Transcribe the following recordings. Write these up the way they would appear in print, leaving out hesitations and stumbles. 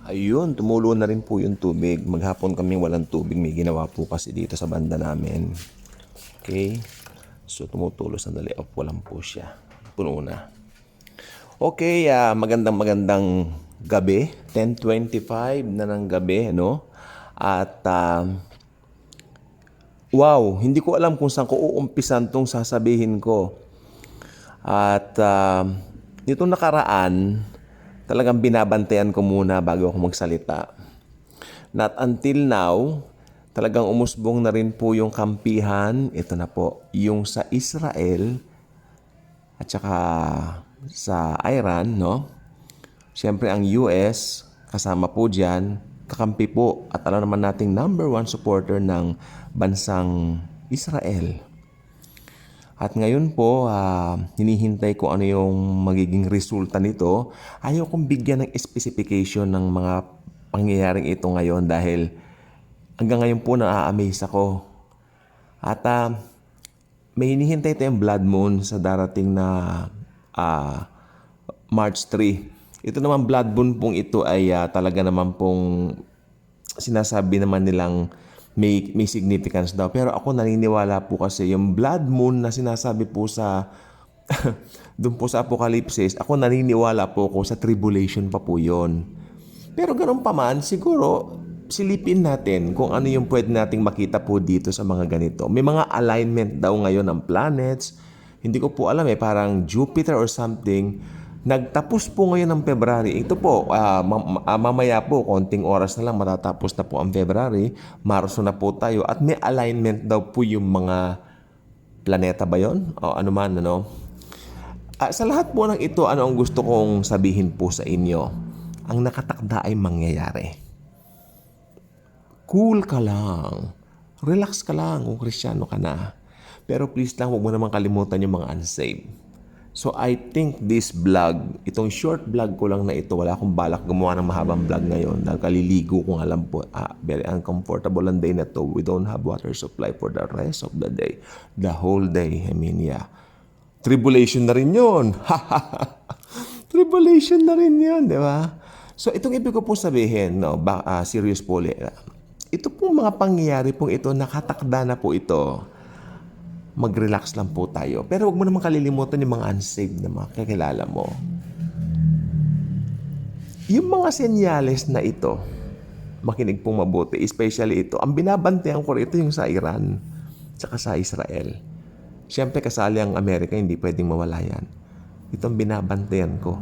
Ayun, tumulo na rin po yung tubig. Maghapon kaming walang tubig. May ginawa po kasi dito sa banda namin. Okay. So, tumutulo sandali. Off, walang po siya. Puno na. Okay, magandang gabi. 10:25 na ng gabi, no? At, wow, hindi ko alam kung saan ko uumpisan tong sasabihin ko. At, nitong nakaraan, talagang binabantayan ko muna bago ako magsalita. Not until now, talagang umusbong na rin po yung kampihan. Ito na po, yung sa Israel at saka sa Iran, no? Siyempre ang US, kasama po dyan, kakampi po at alam naman nating number one supporter ng bansang Israel. At ngayon po, hinihintay ko ano yung magiging resulta nito. Ayaw kong bigyan ng specification ng mga pangyayaring ito ngayon dahil hanggang ngayon po na-amaze ako. At may hinihintay tayong blood moon sa darating na March 3. Ito naman blood moon pong ito ay talaga naman pong sinasabi naman nilang may significance daw. Pero ako naniniwala po kasi yung blood moon na sinasabi po sa doon po sa Apocalypse, ako naniniwala po ako sa tribulation pa po yun. Pero ganun pa man, siguro silipin natin kung ano yung pwede nating makita po dito sa mga ganito. May mga alignment daw ngayon ng planets. Hindi ko po alam parang Jupiter or something. Nagtapos po ngayon ng February. Ito po, mamaya po, konting oras na lang matatapos na po ang February. Marso na po tayo. At may alignment daw po yung mga planeta ba yun? O ano man, ano? Sa lahat po ng ito, ano ang gusto kong sabihin po sa inyo? Ang nakatakda ay mangyayari. Cool ka lang. Relax ka lang kung Kristiyano ka na. Pero please lang, huwag mo naman kalimutan yung mga unsaved. So I think this vlog, itong short vlog ko lang na ito, wala akong balak gumawa ng mahabang vlog ngayon. Dahil kaliligo kung alam po, very uncomfortable ang day na to. We don't have water supply for the rest of the day. The whole day, I mean, yeah. Tribulation na rin yun. Tribulation na rin yun, di ba? So itong ibig ko po sabihin, no, serious po ulit. Ito pong mga pangyayari pong ito, nakatakda na po ito. Mag-relax lang po tayo. Pero huwag mo naman kalilimutan yung mga unsaved na mga kakilala mo. Yung mga senyales na ito, makinig pong mabuti, especially ito, ang binabantayan ko rito yung sa Iran, tsaka sa Israel. Siyempre kasali ang Amerika, hindi pwedeng mawala yan. Ito ang binabantayan ko.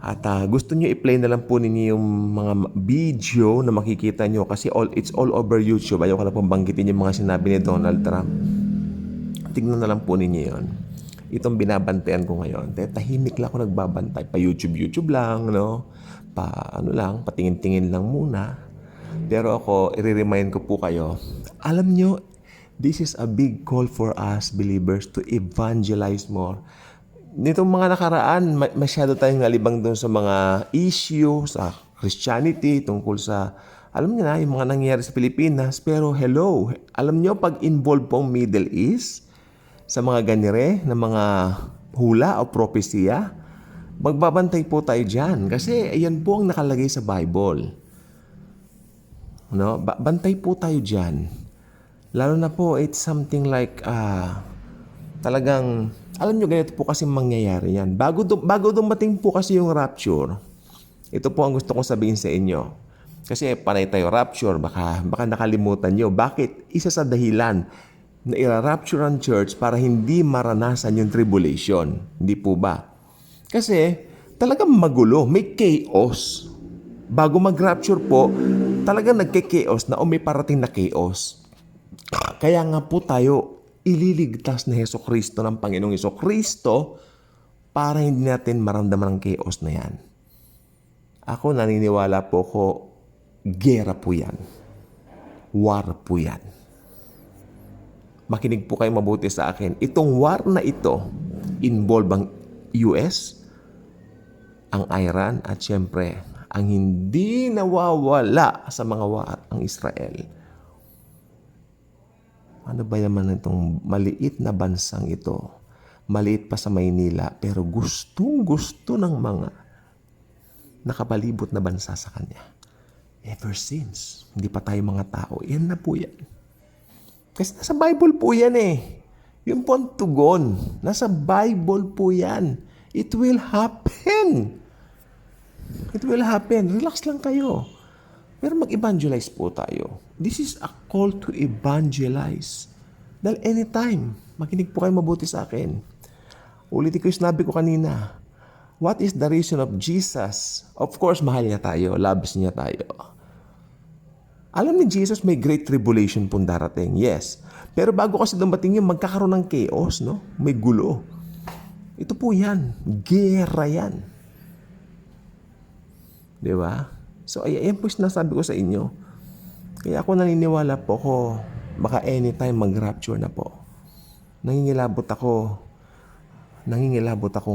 At gusto nyo i-play na lang po ninyo yung mga video na makikita nyo kasi it's all over YouTube. Ayaw ko na pong banggitin yung mga sinabi ni Donald Trump. Tignan na lang po ninyo yun. Itong binabantayan ko ngayon. Tahimik lang ako nagbabantay. Pa YouTube lang, no? Patingin-tingin lang muna. Pero ako, i-remind ko po kayo, alam nyo, this is a big call for us believers to evangelize more. Nitong mga nakaraan, masyado tayong nalibang doon sa mga issue, sa Christianity, tungkol sa, alam niyo na, yung mga nangyayari sa Pilipinas. Pero hello, alam niyo, pag involved po ang Middle East, sa mga ganire, na mga hula o propesya, magbabantay po tayo dyan. Kasi ayan po ang nakalagay sa Bible. No? Bantay po tayo dyan. Lalo na po, it's something like, talagang, alam nyo, ganito po kasi mangyayari yan. Bago dumating po kasi yung rapture, ito po ang gusto kong sabihin sa inyo. Kasi panay tayo rapture, baka nakalimutan nyo. Bakit? Isa sa dahilan na ira-rapture ang church para hindi maranasan yung tribulation. Hindi po ba? Kasi talagang magulo, may chaos. Bago mag-rapture po, talagang nagke-chaos na may parating na chaos. Kaya nga po tayo ililigtas ni Jesucristo ng Panginoong Jesucristo para hindi natin maramdaman ang chaos na yan. Ako naniniwala po ko, gera po yan. War po yan. Makinig po kayo mabuti sa akin. Itong war na ito, involve ang US, ang Iran, at syempre, ang hindi nawawala sa mga war, ang Israel. Ano ba naman itong maliit na bansang ito? Maliit pa sa Maynila, pero gustong-gusto ng mga nakapalibot na bansa sa Kanya. Ever since, hindi pa tayo mga tao, yan na po yan. Kasi nasa Bible po yan eh. Yung po ang tugon. Nasa Bible po yan. It will happen. It will happen. Relax lang kayo. Pero mag-evangelize po tayo. This is a call to evangelize. Dahil anytime, makinig po kayo mabuti sa akin. Ulitin ko yung sinabi ko kanina. What is the reason of Jesus? Of course, mahal niya tayo. Loves niya tayo. Alam ni Jesus may great tribulation pong darating. Yes. Pero bago kasi dumating yun, magkakaroon ng chaos, no? May gulo. Ito po yan. Gera yan. Di ba? So, ayan po sinasabi ko sa inyo. Kaya ako naniniwala po ko, baka anytime mag-rapture na po. Nangingilabot ako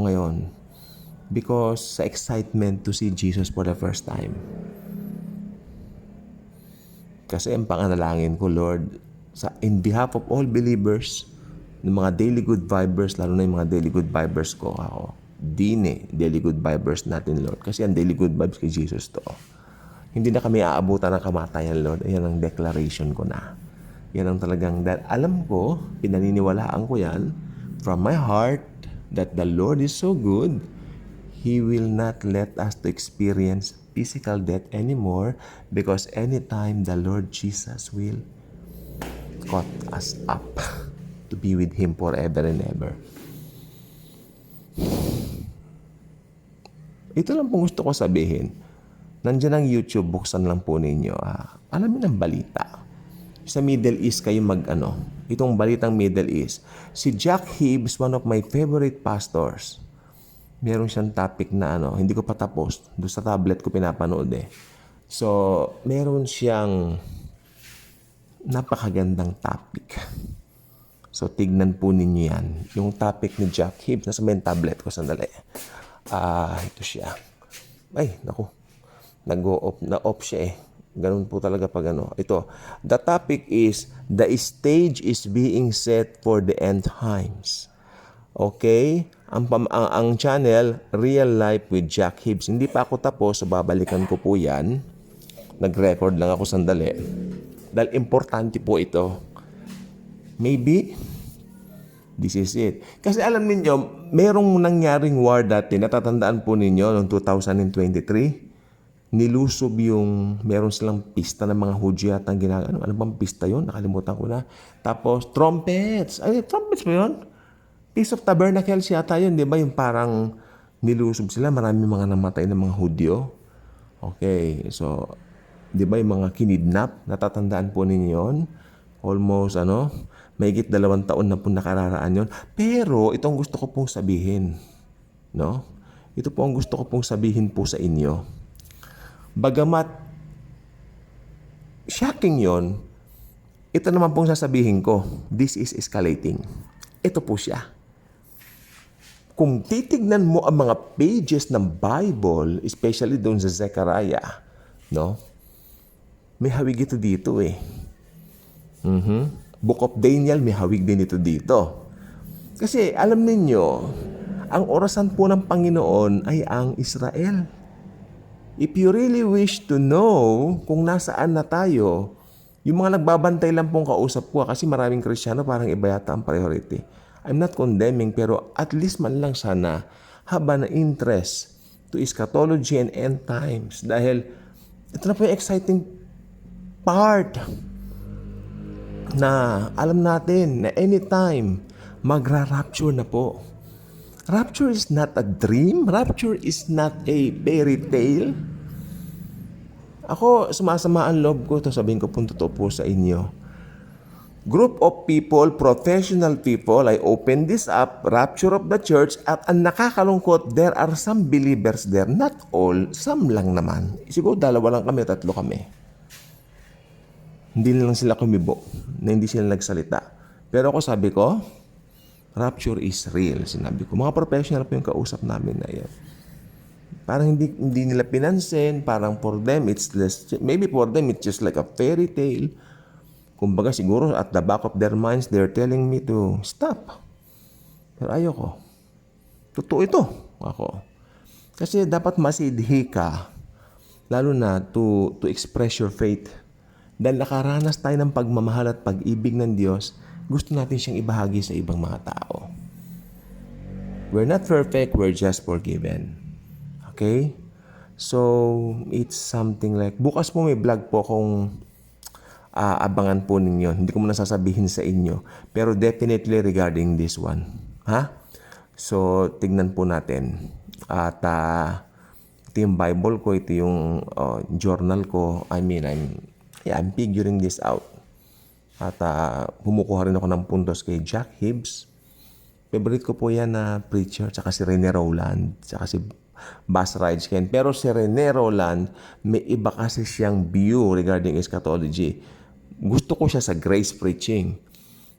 ngayon. Because sa excitement to see Jesus for the first time. Kasi ang panganalangin ko, Lord, in behalf of all believers, ng mga daily good vibers, lalo na yung mga daily good vibers ko, ako, daily good vibers natin, Lord. Kasi ang daily good vibes kay Jesus to. Hindi na kami aabutan ng kamatayan, Lord. Ayan ang declaration ko na. Yan ang talagang, alam ko, pinaniniwalaan ko yan, from my heart, that the Lord is so good, He will not let us to experience physical death anymore because anytime the Lord Jesus will caught us up to be with Him forever and ever. Ito lang po gusto ko sabihin. Nandiyan ang YouTube, buksan lang po ninyo. Alamin ang balita. Sa Middle East kayo itong balitang Middle East. Si Jack Hibbs, one of my favorite pastors, meron siyang topic na hindi ko pa tapos. Doon sa tablet ko pinapanood eh. So, meron siyang napakagandang topic. So, tignan po ninyo yan. Yung topic ni Jack Hibbs, nasa main tablet ko, sandali. Ito siya. Ay, naku. Na-off siya eh. Ganun po talaga pag Ito, the topic is, the stage is being set for the end times. Okay? Ang channel, Real Life with Jack Hibbs. Hindi pa ako tapos, so babalikan ko po yan. Nag-record lang ako sandali. Dahil importante po ito. Maybe, this is it. Kasi alam ninyo, merong nangyaring war dati, natatandaan po ninyo, noong 2023, nilusob meron silang pista ng mga Hudyo at ang ginagawa. Ano bang pista yun? Nakalimutan ko na. Tapos, trumpets. Ay, trumpets ba yun? Feast of Tabernacles yata yun, di ba? Yung parang nilusob sila, marami mga namatay ng mga Hudyo. Okay, so, di ba yung mga kinidnap? Natatandaan po ninyo yun? Almost, mahigit 2 taon na po nakararaan yun. Pero, itong gusto ko pong sabihin. No? Ito po ang gusto ko pong sabihin po sa inyo. Bagamat, shocking yon, ito naman pong sasabihin ko, this is escalating. Ito po siya. Kung titignan mo ang mga pages ng Bible, especially doon sa Zechariah, no? May hawig ito dito eh. Book of Daniel, may hawig din ito dito. Kasi alam ninyo, ang orasan po ng Panginoon ay ang Israel. If you really wish to know kung nasaan na tayo, yung mga nagbabantay lang pong kausap ko kasi maraming Kristiyano parang iba yata ang priority. I'm not condemning, pero at least man lang sana haba na interest to eschatology and end times. Dahil ito na po yung exciting part na alam natin na anytime magra-rapture na po. Rapture is not a dream. Rapture is not a fairy tale. Ako, sumasama ang loob ko. Ito sabihin ko po totoo po sa inyo. Group of people, professional people, I open this up, rapture of the church, at ang nakakalungkot, there are some believers there. Not all, some lang naman. Siguro 2 lang kami, 3 kami. Hindi na lang sila kumibo, na hindi sila nagsalita. Pero ako sabi ko, rapture is real, sinabi ko. Mga professional po yung kausap namin na yan. Parang hindi nila pinansin, parang for them, maybe for them, it's just like a fairy tale. Kumbaga siguro at the back of their minds, they're telling me to stop. Pero ayoko. Totoo ito. Ako. Kasi dapat masidhi ka, lalo na to express your faith. Dahil nakaranas tayo ng pagmamahal at pag-ibig ng Diyos, gusto natin siyang ibahagi sa ibang mga tao. We're not perfect, we're just forgiven. Okay? So, it's something like, bukas po may vlog po kung abangan po ninyo. Hindi ko muna sasabihin sa inyo. Pero definitely regarding this one. Ha? So, tignan po natin. At ito yung Bible ko, ito yung journal ko. I'm figuring this out. At kumukuha rin ako ng puntos kay Jack Hibbs. Favorite ko po yan na preacher, tsaka si Rene Rowland, tsaka si Buzz Ken. Pero si Rene Rowland, may iba kasi siyang view regarding eschatology. Gusto ko siya sa grace preaching.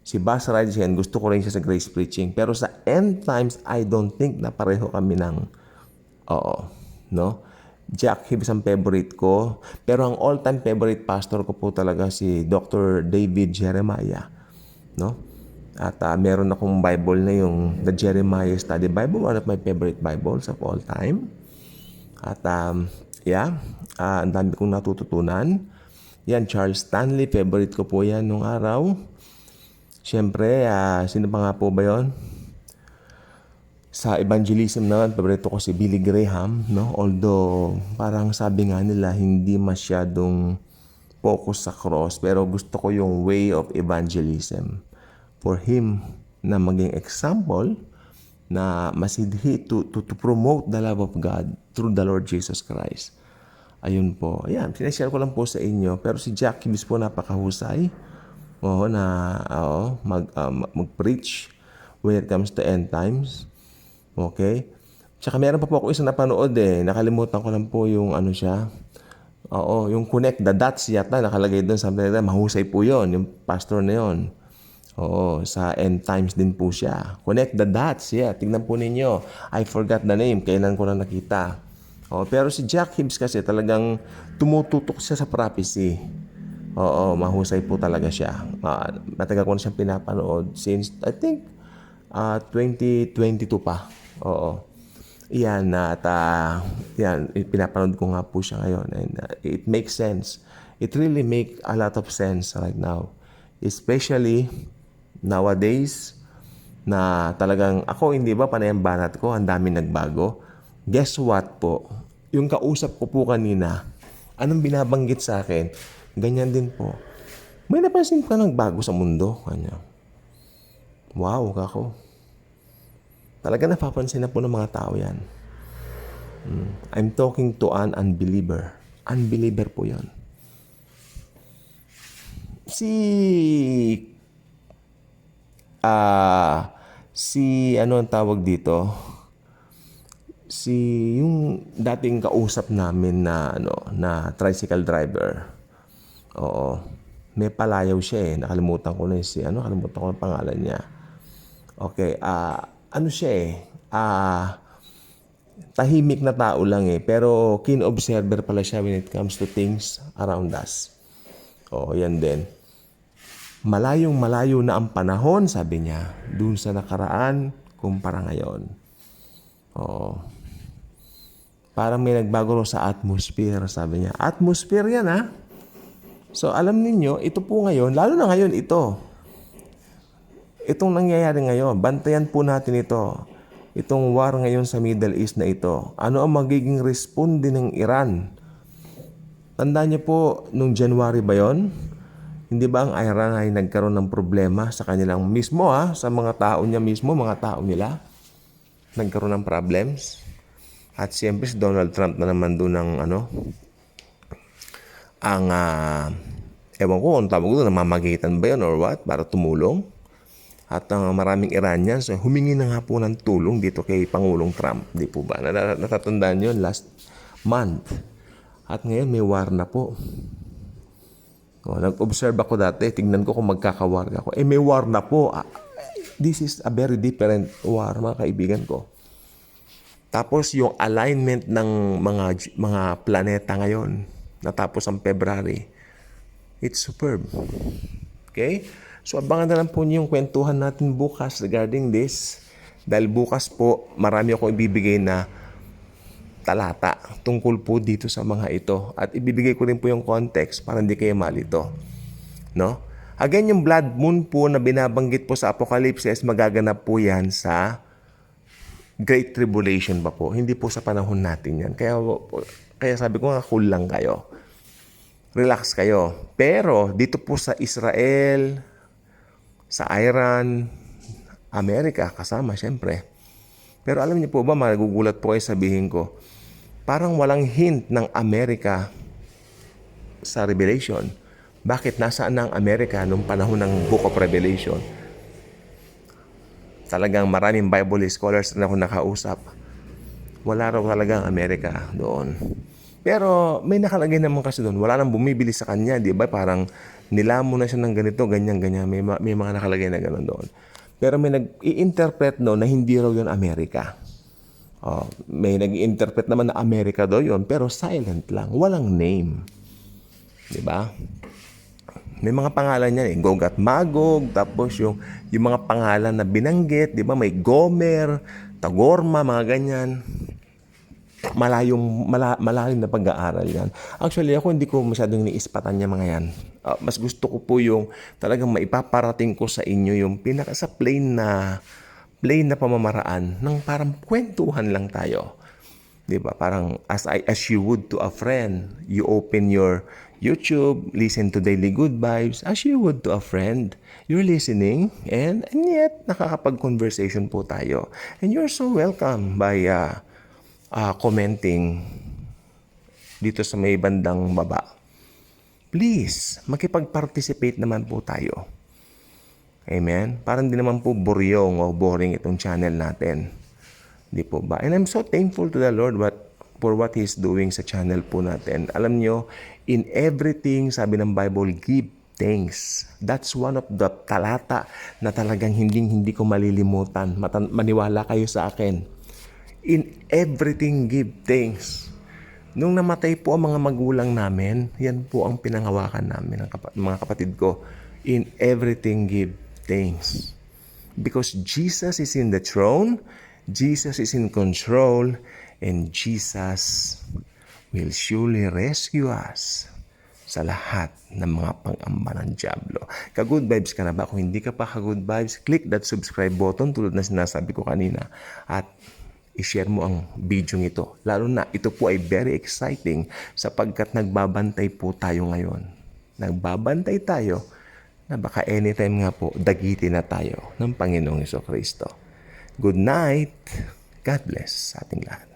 Si Buzz Ken, gusto ko rin siya sa grace preaching. Pero sa end times, I don't think na pareho kami ng, no? Jack Hibbs ang favorite ko. Pero ang all-time favorite pastor ko po talaga si Dr. David Jeremiah, no? At meron akong Bible na yung The Jeremiah Study Bible, one of my favorite Bibles of all time. At ang dami kong natututunan. Yan, Charles Stanley, favorite ko po yan nung araw. Siyempre, sino pa nga po ba yun? Sa evangelism naman, favorite ko si Billy Graham, no? Although, parang sabi nga nila, hindi masyadong focus sa cross, pero gusto ko yung way of evangelism. For him na maging example na masidhi to promote the love of God through the Lord Jesus Christ. Ayun po. Ayan, sinashare ko lang po sa inyo. Pero si Jack Hibbs po napakahusay. Mag-preach when it comes to end times. Okay? Tsaka meron pa po ako isang napanood Nakalimutan ko lang po yung ano siya. Yung connect the dots yata nakalagay doon. Something like that. Mahusay po yon yung pastor na yon. Sa end times din po siya. Connect the dots. Yeah, tingnan po ninyo. I forgot the name. Kailan ko na nakita. Pero si Jack Hibbs kasi talagang tumututok siya sa prophecy. Mahusay po talaga siya. Matagal ko na siyang pinapanood since, I think, 2022 pa. Yan, at pinapanood ko nga po siya ngayon. And it makes sense. It really makes a lot of sense right now. Especially nowadays na talagang ako, hindi ba panay ang banat ko, ang dami nagbago. Guess what po? Yung kausap ko po kanina, anong binabanggit sa akin, ganyan din po. May napansin ka nagbago sa mundo. Kanya. Wow, kako. Talaga napapansin na po ng mga tao yan. I'm talking to an unbeliever. Unbeliever po yon. Ano ang tawag dito? Yung dating kausap namin na tricycle driver. May palayaw siya Nakalimutan ko na nakalimutan ko ang pangalan niya. Okay, tahimik na tao lang pero keen observer pala siya when it comes to things around us. Yan din. Malayong-malayo na ang panahon, sabi niya, dun sa nakaraan kumpara ngayon. Parang may nagbago sa atmosphere, sabi niya. Atmosphere yan, So, alam ninyo, ito po ngayon, lalo na ngayon ito. Itong nangyayari ngayon, bantayan po natin ito. Itong war ngayon sa Middle East na ito. Ano ang magiging responde ng Iran? Tandaan niyo po, nung January ba yon? Hindi ba ang Iran ay nagkaroon ng problema sa kanilang mismo sa mga tao niya mismo, mga tao nila? Nagkaroon ng problems. At siyempre si Donald Trump na naman doon ng ewan ko kung tawag doon, namamagitan ba yun or what, para tumulong. At maraming Iranians humingi na nga po ng tulong dito kay Pangulong Trump. Di po ba? Natatandaan yun last month. At ngayon may war na po. Nag-observe ako dati, tignan ko kung magkakawar ako. May war na po. This is a very different war, mga kaibigan ko. Tapos yung alignment ng mga planeta ngayon, natapos ang February, it's superb. Okay? So abangan na lang po niyo yung kwentuhan natin bukas regarding this. Dahil bukas po, marami akong ibibigay na talata tungkol po dito sa mga ito. At ibibigay ko rin po yung context para hindi kayo malito. No? Again, yung blood moon po na binabanggit po sa Apocalypse, magaganap po yan sa Great Tribulation pa po. Hindi po sa panahon natin yan. Kaya sabi ko nga, cool lang kayo. Relax kayo. Pero dito po sa Israel, sa Iran, Amerika, kasama syempre. Pero alam niyo po ba, magugulat po kayo sabihin ko, parang walang hint ng Amerika sa Revelation. Bakit nasaan na ang Amerika nung panahon ng Book of Revelation? Talagang maraming Bible scholars na ako nakausap. Wala raw talaga ang Amerika doon. Pero may nakalagay naman kasi doon. Wala nang bumibili sa kanya, di ba? Parang nilamo na siya ng ganito, ganyan. May mga nakalagay na gano'n doon. Pero may nag-i-interpret no na hindi raw yun Amerika. May nag-i-interpret naman na Amerika daw yun, pero silent lang. Walang name. Di ba? May mga pangalan yan Gog at Magog, tapos yung mga pangalan na binanggit, di ba? May Gomer, Tagorma, mga ganyan. Malalim na pag-aaral yan. Actually, ako hindi ko masyadong niispatan niya mga yan. Mas gusto ko po yung talagang maipaparating ko sa inyo yung pinaka sa plain na pamamaraan ng parang kwentuhan lang tayo. 'Di ba? Parang as you would to a friend, you open your YouTube, listen to Daily Good Vibes as you would to a friend. You're listening and yet nakakapag-conversation po tayo. And you're so welcome by commenting dito sa may bandang baba. Please, makipag-participate naman po tayo. Amen? Parang di naman po buryong o boring itong channel natin. Di po ba? And I'm so thankful to the Lord for what He's doing sa channel po natin. Alam nyo, in everything, sabi ng Bible, give thanks. That's one of the talata na talagang hindi ko malilimutan. Maniwala kayo sa akin. In everything, give thanks. Nung namatay po ang mga magulang namin, yan po ang pinangawakan namin, mga kapatid ko. In everything, give thanks. Because Jesus is in the throne, Jesus is in control, and Jesus will surely rescue us sa lahat ng mga pang-amba ng Diablo. Ka-good vibes ka na ba? Kung hindi ka pa ka-good vibes, click that subscribe button tulad na sinasabi ko kanina. At i-share mo ang video ito. Lalo na ito po ay very exciting sapagkat nagbabantay po tayo ngayon. Nagbabantay tayo na baka anytime nga po dagitin na tayo ng Panginoong Hesus Kristo. Good night. God bless sa ating lahat.